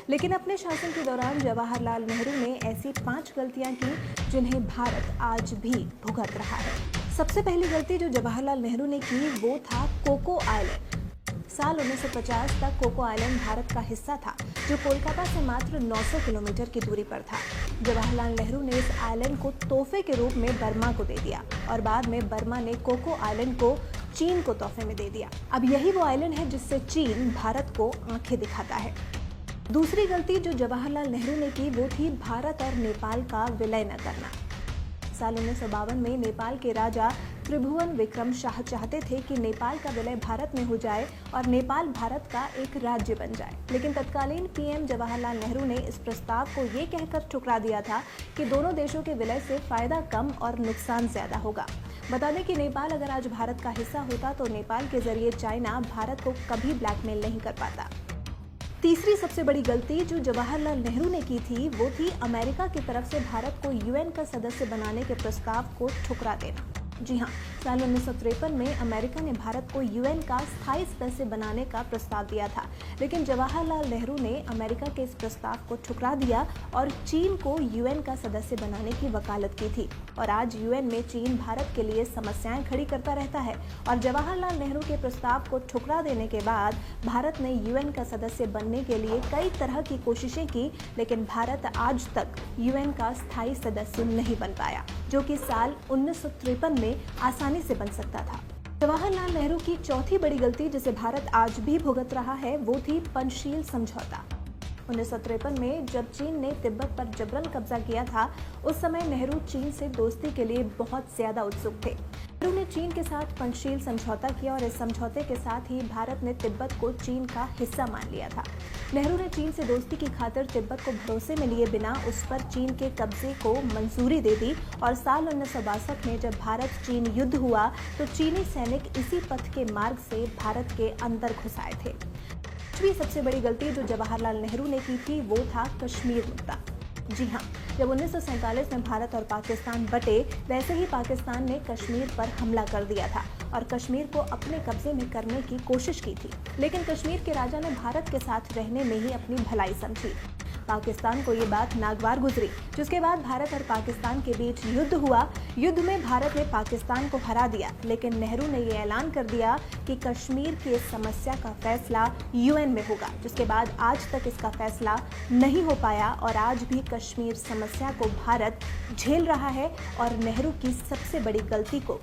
लेकिन अपने शासन के दौरान जवाहरलाल नेहरू ने ऐसी 5 गलतियां की जिन्हें भारत आज भी भुगत रहा है। सबसे पहली गलती जो जवाहरलाल नेहरू ने की वो था कोको आइलैंड। साल 1950 तक कोको आइलैंड भारत का हिस्सा था, जो कोलकाता से मात्र 900 किलोमीटर की दूरी पर था। जवाहरलाल नेहरू ने इस आइलैंड को तोहफे के रूप में बर्मा को दे दिया और बाद में बर्मा ने कोको आइलैंड को चीन को तोहफे में दे दिया। अब यही वो आइलैंड है जिससे चीन भारत को आंखें दिखाता है। दूसरी गलती जो जवाहरलाल नेहरू ने की वो थी भारत और नेपाल का विलय न करना। साल 1952 में नेपाल के राजा त्रिभुवन विक्रम शाह चाहते थे कि नेपाल का विलय भारत में हो जाए और नेपाल भारत का एक राज्य बन जाए, लेकिन तत्कालीन पीएम जवाहरलाल नेहरू ने इस प्रस्ताव को ये कहकर ठुकरा दिया था कि दोनों देशों के विलय से फायदा कम और नुकसान ज्यादा होगा। बता दें कि नेपाल अगर आज भारत का हिस्सा होता तो नेपाल के जरिए चाइना भारत को कभी ब्लैकमेल नहीं कर पाता। तीसरी सबसे बड़ी गलती जो जवाहरलाल नेहरू ने की थी वो थी अमेरिका की तरफ से भारत को यूएन का सदस्य बनाने के प्रस्ताव को ठुकरा देना। जी हाँ, साल 1953 में अमेरिका ने भारत को यूएन का स्थायी सदस्य बनाने का प्रस्ताव दिया था, लेकिन जवाहरलाल नेहरू ने अमेरिका के इस प्रस्ताव को ठुकरा दिया और चीन को यूएन का सदस्य बनाने की वकालत की थी। और आज यूएन में चीन भारत के लिए समस्याएं खड़ी करता रहता है और जवाहरलाल नेहरू के प्रस्ताव को ठुकरा देने के बाद भारत ने यूएन का सदस्य बनने के लिए कई तरह की कोशिशें की, लेकिन भारत आज तक यूएन का स्थायी सदस्य नहीं बन पाया, जो कि साल 1953 में आसानी से बन सकता था। जवाहरलाल नेहरू की चौथी बड़ी गलती जिसे भारत आज भी भुगत रहा है वो थी पंचशील समझौता। 1953 में जब चीन ने तिब्बत पर जबरन कब्जा किया था, उस समय नेहरू चीन से दोस्ती के लिए बहुत ज्यादा उत्सुक थे। नेहरू ने चीन के साथ पंचशील समझौता किया और इस समझौते के साथ ही भारत ने तिब्बत को चीन का हिस्सा मान लिया था। नेहरू ने चीन से दोस्ती की खातिर तिब्बत को भरोसे में लिए बिना उस पर चीन के कब्जे को मंजूरी दे दी और साल 1962 में जब भारत चीन युद्ध हुआ तो चीनी सैनिक इसी पथ के मार्ग से भारत के अंदर घुस आए थे। पांचवी सबसे बड़ी गलती जो जवाहरलाल नेहरू ने की थी वो था कश्मीर मुद्दा। जी हाँ, जब 1947 में भारत और पाकिस्तान बटे, वैसे ही पाकिस्तान ने कश्मीर पर हमला कर दिया था और कश्मीर को अपने कब्जे में करने की कोशिश की थी, लेकिन कश्मीर के राजा ने भारत के साथ रहने में ही अपनी भलाई समझी। पाकिस्तान को ये बात नागवार गुजरी, जिसके बाद भारत और पाकिस्तान के बीच युद्ध हुआ। युद्ध में भारत ने पाकिस्तान को हरा दिया, लेकिन नेहरू ने ये ऐलान कर दिया कि कश्मीर की इस समस्या का फैसला यूएन में होगा, जिसके बाद आज तक इसका फैसला नहीं हो पाया और आज भी कश्मीर समस्या को भारत झेल रहा है और नेहरू की सबसे बड़ी गलती को